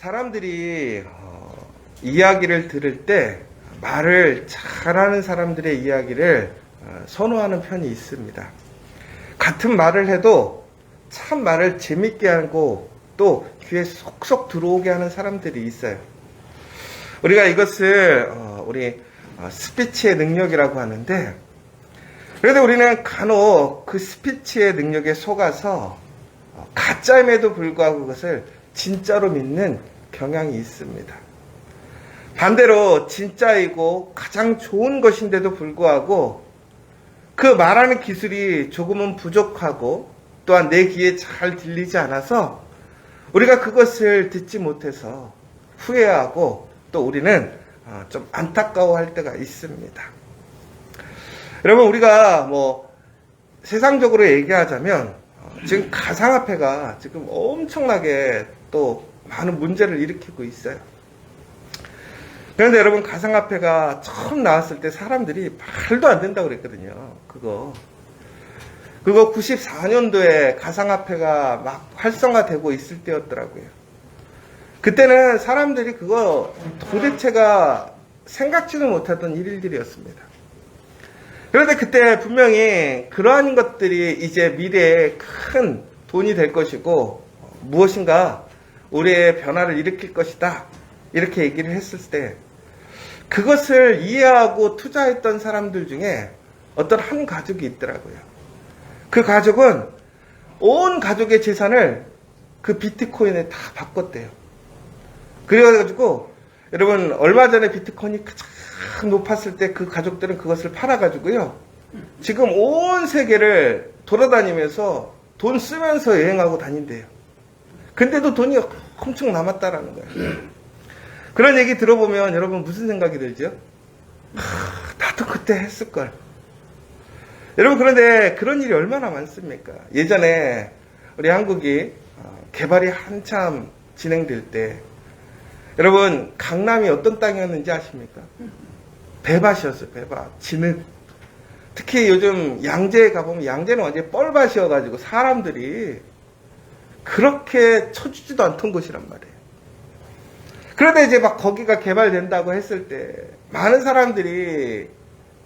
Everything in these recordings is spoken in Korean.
사람들이 이야기를 들을 때 말을 잘하는 사람들의 이야기를 선호하는 편이 있습니다. 같은 말을 해도 참 말을 재밌게 하고 또 귀에 쏙쏙 들어오게 하는 사람들이 있어요. 우리가 이것을 우리 스피치의 능력이라고 하는데, 그런데 우리는 간혹 그 스피치의 능력에 속아서 가짜임에도 불구하고 그것을 진짜로 믿는 경향이 있습니다. 반대로 진짜이고 가장 좋은 것인데도 불구하고 그 말하는 기술이 조금은 부족하고 또한 내 귀에 잘 들리지 않아서 우리가 그것을 듣지 못해서 후회하고 또 우리는 좀 안타까워할 때가 있습니다. 여러분, 우리가 세상적으로 얘기하자면 지금 가상화폐가 지금 엄청나게 또 많은 문제를 일으키고 있어요. 그런데 여러분, 가상화폐가 처음 나왔을 때 사람들이 말도 안 된다고 그랬거든요. 그거 94년도에 가상화폐가 막 활성화되고 있을 때였더라고요. 그때는 사람들이 그거 도대체가 생각지도 못했던 일들이었습니다. 그런데 그때 분명히 그러한 것들이 이제 미래에 큰 돈이 될 것이고 무엇인가 우리의 변화를 일으킬 것이다, 이렇게 얘기를 했을 때 그것을 이해하고 투자했던 사람들 중에 어떤 한 가족이 있더라고요. 그 가족은 온 가족의 재산을 그 비트코인에 다 바꿨대요. 그래가지고 여러분, 얼마 전에 비트코인이 가장 높았을 때 그 가족들은 그것을 팔아가지고요, 지금 온 세계를 돌아다니면서 돈 쓰면서 여행하고 다닌대요. 근데도 돈이 엄청 남았다라는 거예요. 그런 얘기 들어보면 여러분 무슨 생각이 들죠? 나도 그때 했을걸. 여러분, 그런데 그런 일이 얼마나 많습니까? 예전에 우리 한국이 개발이 한참 진행될 때 여러분, 강남이 어떤 땅이었는지 아십니까? 배밭이었어요. 배밭, 진흙. 특히 요즘 양재에 가보면 양재는 완전히 뻘밭이어가지고 사람들이 그렇게 쳐주지도 않던 곳이란 말이에요. 그런데 이제 막 거기가 개발된다고 했을 때 많은 사람들이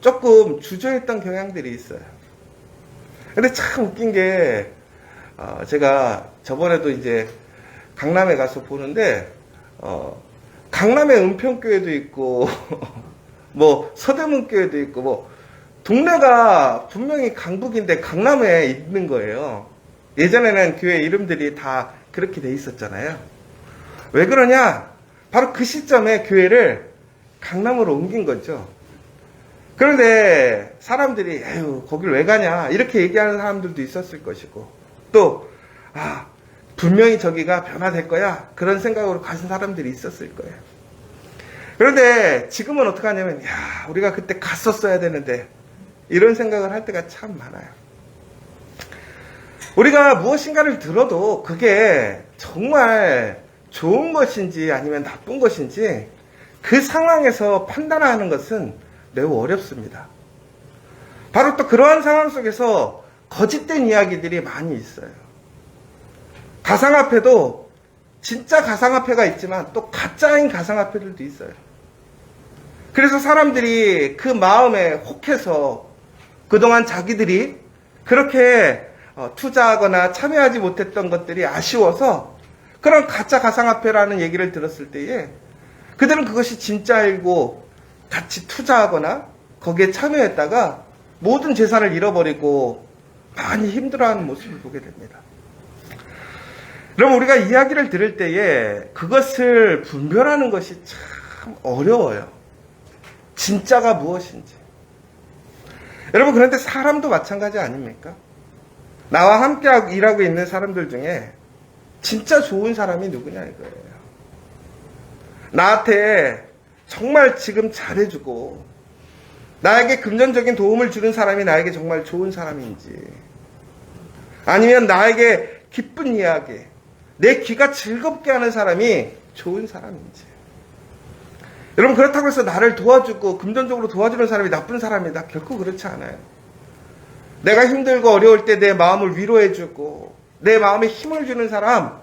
조금 주저했던 경향들이 있어요. 근데 참 웃긴 게 제가 저번에도 이제 강남에 가서 보는데 강남에 은평교회도 있고 서대문교회도 있고 동네가 분명히 강북인데 강남에 있는 거예요. 예전에는 교회 이름들이 다 그렇게 돼 있었잖아요. 왜 그러냐? 바로 그 시점에 교회를 강남으로 옮긴 거죠. 그런데 사람들이 에휴, 거길 왜 가냐, 이렇게 얘기하는 사람들도 있었을 것이고, 또 분명히 저기가 변화될 거야, 그런 생각으로 가신 사람들이 있었을 거예요. 그런데 지금은 어떻게 하냐면, 우리가 그때 갔었어야 되는데, 이런 생각을 할 때가 참 많아요. 우리가 무엇인가를 들어도 그게 정말 좋은 것인지 아니면 나쁜 것인지 그 상황에서 판단하는 것은 매우 어렵습니다. 바로 또 그러한 상황 속에서 거짓된 이야기들이 많이 있어요. 가상화폐도 진짜 가상화폐가 있지만 또 가짜인 가상화폐들도 있어요. 그래서 사람들이 그 마음에 혹해서 그동안 자기들이 그렇게 투자하거나 참여하지 못했던 것들이 아쉬워서 그런 가짜 가상화폐라는 얘기를 들었을 때에 그들은 그것이 진짜이고 같이 투자하거나 거기에 참여했다가 모든 재산을 잃어버리고 많이 힘들어하는 모습을 보게 됩니다. 그럼 우리가 이야기를 들을 때에 그것을 분별하는 것이 참 어려워요. 진짜가 무엇인지. 여러분, 그런데 사람도 마찬가지 아닙니까? 나와 함께 일하고 있는 사람들 중에 진짜 좋은 사람이 누구냐 이거예요. 나한테 정말 지금 잘해주고 나에게 금전적인 도움을 주는 사람이 나에게 정말 좋은 사람인지, 아니면 나에게 기쁜 이야기, 내 귀가 즐겁게 하는 사람이 좋은 사람인지. 여러분, 그렇다고 해서 나를 도와주고 금전적으로 도와주는 사람이 나쁜 사람이다, 결코 그렇지 않아요. 내가 힘들고 어려울 때 내 마음을 위로해주고 내 마음에 힘을 주는 사람,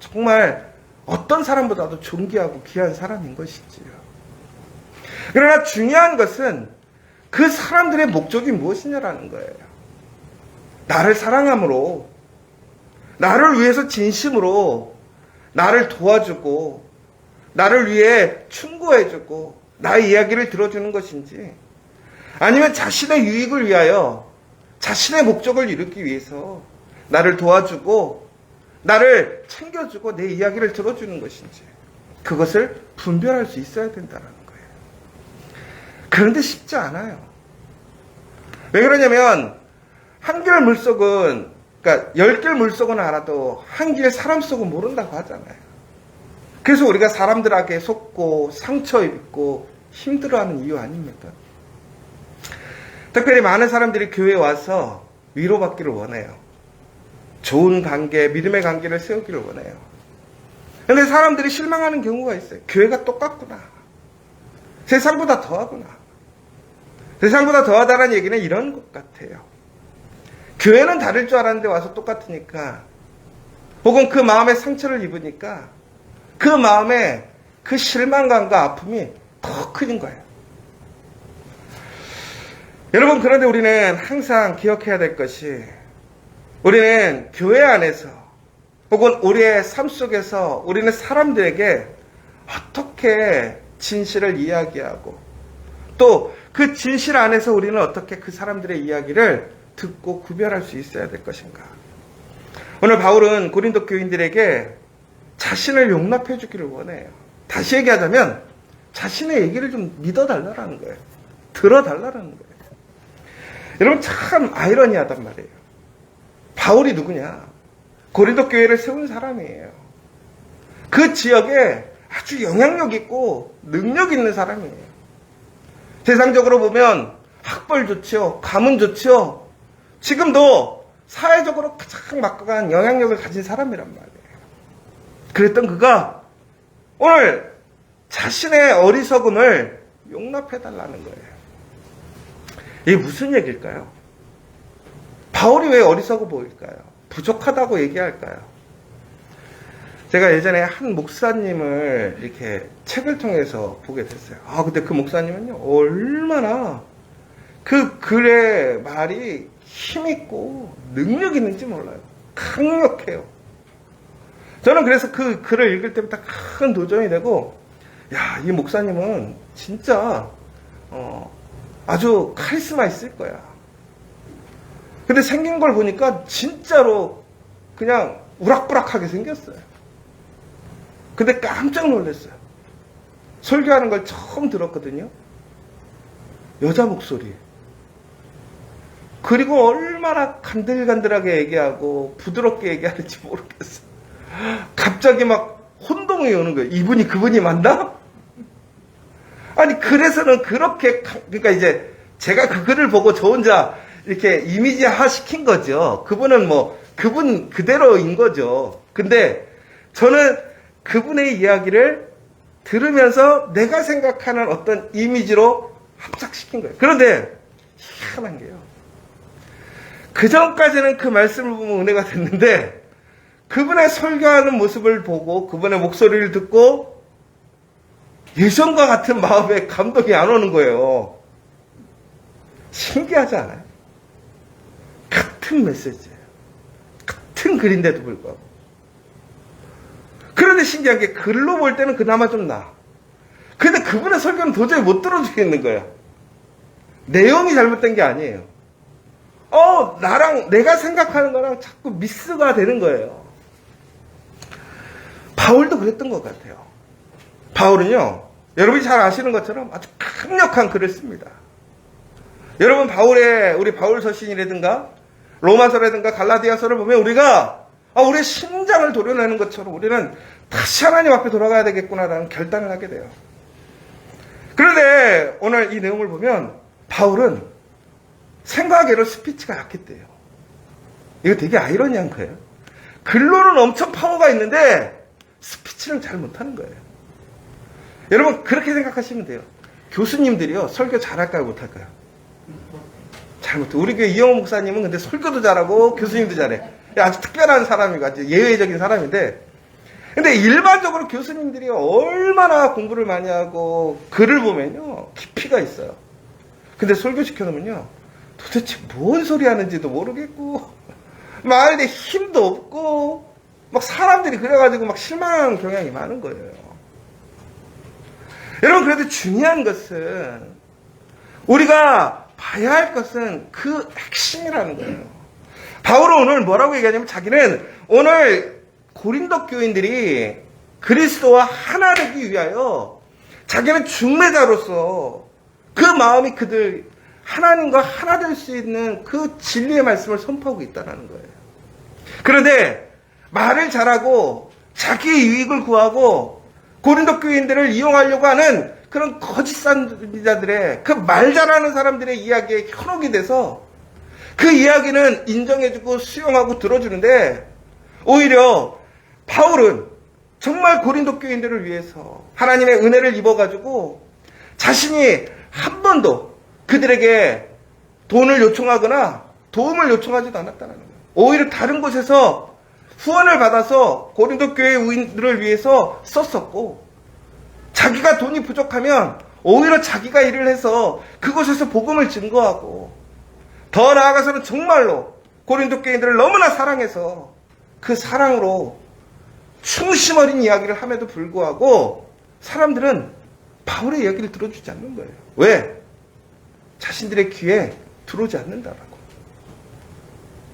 정말 어떤 사람보다도 존귀하고 귀한 사람인 것이지요. 그러나 중요한 것은 그 사람들의 목적이 무엇이냐라는 거예요. 나를 사랑함으로, 나를 위해서 진심으로 나를 도와주고, 나를 위해 충고해주고, 나의 이야기를 들어주는 것인지, 아니면 자신의 유익을 위하여, 자신의 목적을 이루기 위해서 나를 도와주고, 나를 챙겨주고 내 이야기를 들어주는 것인지, 그것을 분별할 수 있어야 된다는 거예요. 그런데 쉽지 않아요. 왜 그러냐면 한 길 물속은, 그러니까 10길 물속은 알아도 한 길 사람 속은 모른다고 하잖아요. 그래서 우리가 사람들에게 속고 상처 입고 힘들어하는 이유 아닙니까? 특별히 많은 사람들이 교회에 와서 위로받기를 원해요. 좋은 관계, 믿음의 관계를 세우기를 원해요. 그런데 사람들이 실망하는 경우가 있어요. 교회가 똑같구나. 세상보다 더하구나. 세상보다 더하다는 얘기는 이런 것 같아요. 교회는 다를 줄 알았는데 와서 똑같으니까, 혹은 그 마음에 상처를 입으니까 그 마음에 그 실망감과 아픔이 더 큰 거예요. 여러분, 그런데 우리는 항상 기억해야 될 것이, 우리는 교회 안에서 혹은 우리의 삶 속에서 우리는 사람들에게 어떻게 진실을 이야기하고, 또 그 진실 안에서 우리는 어떻게 그 사람들의 이야기를 듣고 구별할 수 있어야 될 것인가. 오늘 바울은 고린도 교인들에게 자신을 용납해 주기를 원해요. 다시 얘기하자면 자신의 얘기를 좀 믿어달라는 거예요. 들어달라는 거예요. 여러분, 참 아이러니하단 말이에요. 바울이 누구냐? 고린도 교회를 세운 사람이에요. 그 지역에 아주 영향력 있고 능력 있는 사람이에요. 세상적으로 보면 학벌 좋죠, 가문 좋죠. 지금도 사회적으로 가장 막강한 영향력을 가진 사람이란 말이에요. 그랬던 그가 오늘 자신의 어리석음을 용납해달라는 거예요. 이게 무슨 얘기일까요? 바울이 왜 어리석어 보일까요? 부족하다고 얘기할까요? 제가 예전에 한 목사님을 이렇게 책을 통해서 보게 됐어요. 근데 그 목사님은요, 얼마나 그 글의 말이 힘있고 능력 있는지 몰라요. 강력해요. 저는 그래서 그 글을 읽을 때부터 큰 도전이 되고, 야, 이 목사님은 진짜 아주 카리스마 있을 거야. 근데 생긴 걸 보니까 진짜로 그냥 우락부락하게 생겼어요. 근데 깜짝 놀랐어요. 설교하는 걸 처음 들었거든요. 여자 목소리. 그리고 얼마나 간들간들하게 얘기하고 부드럽게 얘기하는지 모르겠어요. 갑자기 막 혼동이 오는 거예요. 이분이 그분이 맞나? 아니, 그래서는 그렇게, 그러니까 이제 제가 그 글을 보고 저 혼자 이렇게 이미지화 시킨 거죠. 그분은 뭐, 그분 그대로인 거죠. 근데 저는 그분의 이야기를 들으면서 내가 생각하는 어떤 이미지로 합작시킨 거예요. 그런데 희한한 게요. 그 전까지는 그 말씀을 보면 은혜가 됐는데, 그분의 설교하는 모습을 보고 그분의 목소리를 듣고 예전과 같은 마음에 감동이 안 오는 거예요. 신기하지 않아요? 같은 메시지예요. 같은 글인데도 불구하고. 그런데 신기한 게 글로 볼 때는 그나마 좀 나아. 근데 그분의 설교는 도저히 못 들어주겠는 거야. 내용이 잘못된 게 아니에요. 나랑 내가 생각하는 거랑 자꾸 미스가 되는 거예요. 바울도 그랬던 것 같아요. 바울은요, 여러분이 잘 아시는 것처럼 아주 강력한 글을 씁니다. 여러분, 우리 바울 서신이라든가 로마서라든가 갈라디아서를 보면 우리가 우리의 심장을 도려내는 것처럼 우리는 다시 하나님 앞에 돌아가야 되겠구나라는 결단을 하게 돼요. 그런데 오늘 이 내용을 보면 바울은 생각외로 스피치가 약했대요. 이거 되게 아이러니한 거예요. 글로는 엄청 파워가 있는데 스피치를 잘 못하는 거예요. 여러분, 그렇게 생각하시면 돼요. 교수님들이요, 설교 잘할까요, 못할까요? 잘 못해요. 우리 교회 이영호 목사님은 근데 설교도 잘하고 교수님도 잘해. 아주 특별한 사람이고 아주 예외적인 사람인데, 근데 일반적으로 교수님들이 얼마나 공부를 많이 하고 글을 보면요, 깊이가 있어요. 근데 설교시켜놓으면요, 도대체 뭔 소리 하는지도 모르겠고, 말에 힘도 없고, 막 사람들이 그래가지고 막 실망하는 경향이 많은 거예요. 여러분, 그래도 중요한 것은, 우리가 봐야 할 것은 그 핵심이라는 거예요. 바울은 오늘 뭐라고 얘기하냐면, 자기는 오늘 고린도 교인들이 그리스도와 하나 되기 위하여 자기는 중매자로서 그 마음이 그들 하나님과 하나 될 수 있는 그 진리의 말씀을 선포하고 있다는 거예요. 그런데 말을 잘하고 자기 유익을 구하고 고린도 교인들을 이용하려고 하는 그런 거짓 선지자들의 그 말 잘하는 사람들의 이야기에 현혹이 돼서 그 이야기는 인정해주고 수용하고 들어주는데, 오히려 바울은 정말 고린도 교인들을 위해서 하나님의 은혜를 입어가지고 자신이 한 번도 그들에게 돈을 요청하거나 도움을 요청하지도 않았다는 거예요. 오히려 다른 곳에서 후원을 받아서 고린도 교회인들을 위해서 썼었고, 자기가 돈이 부족하면 오히려 자기가 일을 해서 그곳에서 복음을 증거하고, 더 나아가서는 정말로 고린도 교인들을 너무나 사랑해서 그 사랑으로 충심 어린 이야기를 함에도 불구하고 사람들은 바울의 이야기를 들어주지 않는 거예요. 왜? 자신들의 귀에 들어오지 않는다라고.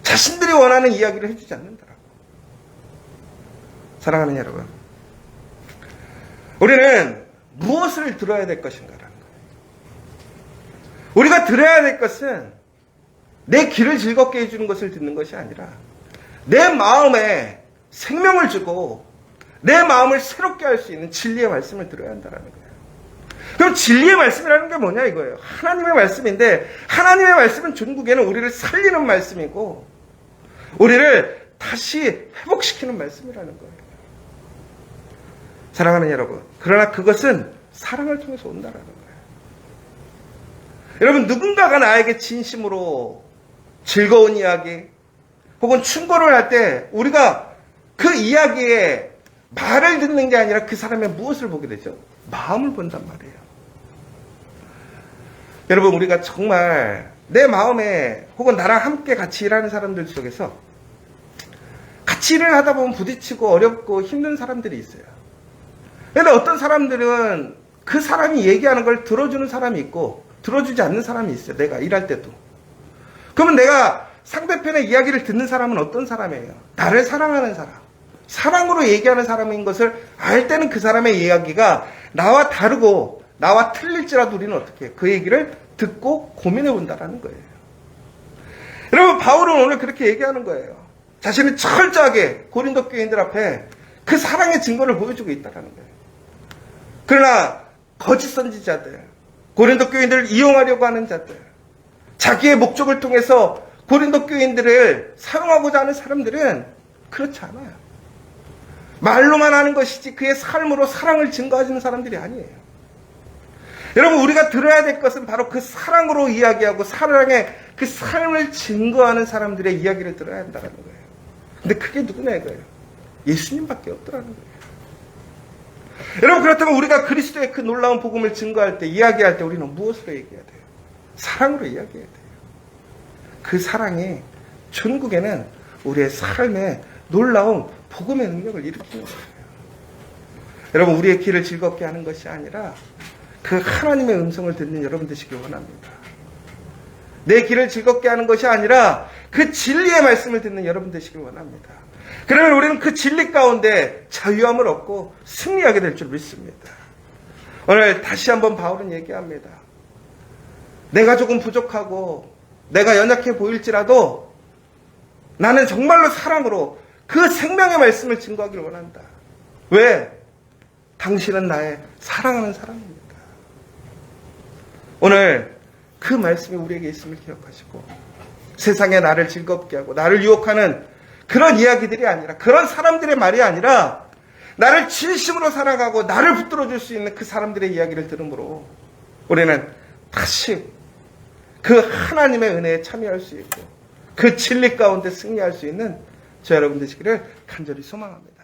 자신들이 원하는 이야기를 해주지 않는다라고. 사랑하는 여러분, 우리는 무엇을 들어야 될 것인가라는 거예요. 우리가 들어야 될 것은 내 귀를 즐겁게 해주는 것을 듣는 것이 아니라 내 마음에 생명을 주고 내 마음을 새롭게 할 수 있는 진리의 말씀을 들어야 한다는 거예요. 그럼 진리의 말씀이라는 게 뭐냐 이거예요. 하나님의 말씀인데, 하나님의 말씀은 전국에는 우리를 살리는 말씀이고 우리를 다시 회복시키는 말씀이라는 거예요. 사랑하는 여러분, 그러나 그것은 사랑을 통해서 온다라는 거예요. 여러분, 누군가가 나에게 진심으로 즐거운 이야기 혹은 충고를 할 때 우리가 그 이야기에 말을 듣는 게 아니라 그 사람의 무엇을 보게 되죠? 마음을 본단 말이에요. 여러분, 우리가 정말 내 마음에 혹은 나랑 함께 같이 일하는 사람들 속에서 같이 일을 하다 보면 부딪히고 어렵고 힘든 사람들이 있어요. 그런데 어떤 사람들은 그 사람이 얘기하는 걸 들어주는 사람이 있고 들어주지 않는 사람이 있어요. 내가 일할 때도. 그러면 내가 상대편의 이야기를 듣는 사람은 어떤 사람이에요? 나를 사랑하는 사람. 사랑으로 얘기하는 사람인 것을 알 때는 그 사람의 이야기가 나와 다르고 나와 틀릴지라도 우리는 어떻게 해요? 그 얘기를 듣고 고민해 본다라는 거예요. 여러분, 바울은 오늘 그렇게 얘기하는 거예요. 자신이 철저하게 고린도 교인들 앞에 그 사랑의 증거를 보여주고 있다는 거예요. 그러나 거짓 선지자들, 고린도 교인들을 이용하려고 하는 자들, 자기의 목적을 통해서 고린도 교인들을 사용하고자 하는 사람들은 그렇지 않아요. 말로만 하는 것이지 그의 삶으로 사랑을 증거하시는 사람들이 아니에요. 여러분, 우리가 들어야 될 것은 바로 그 사랑으로 이야기하고 사랑의 그 삶을 증거하는 사람들의 이야기를 들어야 한다는 거예요. 근데 그게 누구냐 이거예요. 예수님밖에 없더라는 거예요. 여러분, 그렇다면 우리가 그리스도의 그 놀라운 복음을 증거할 때, 이야기할 때 우리는 무엇으로 얘기해야 돼요? 사랑으로 이야기해야 돼요. 그 사랑이 천국에는 우리의 삶에 놀라운 복음의 능력을 일으키는 거예요. 여러분, 우리의 귀를 즐겁게 하는 것이 아니라 그 하나님의 음성을 듣는 여러분 되시길 원합니다. 내 귀를 즐겁게 하는 것이 아니라 그 진리의 말씀을 듣는 여러분 되시길 원합니다. 그러면 우리는 그 진리 가운데 자유함을 얻고 승리하게 될 줄 믿습니다. 오늘 다시 한번 바울은 얘기합니다. 내가 조금 부족하고 내가 연약해 보일지라도 나는 정말로 사랑으로 그 생명의 말씀을 증거하기를 원한다. 왜? 당신은 나의 사랑하는 사람입니다. 오늘 그 말씀이 우리에게 있음을 기억하시고 세상에 나를 즐겁게 하고 나를 유혹하는 그런 이야기들이 아니라, 그런 사람들의 말이 아니라 나를 진심으로 사랑하고 나를 붙들어줄 수 있는 그 사람들의 이야기를 들으므로 우리는 다시 그 하나님의 은혜에 참여할 수 있고 그 진리 가운데 승리할 수 있는 저 여러분 되시기를 간절히 소망합니다.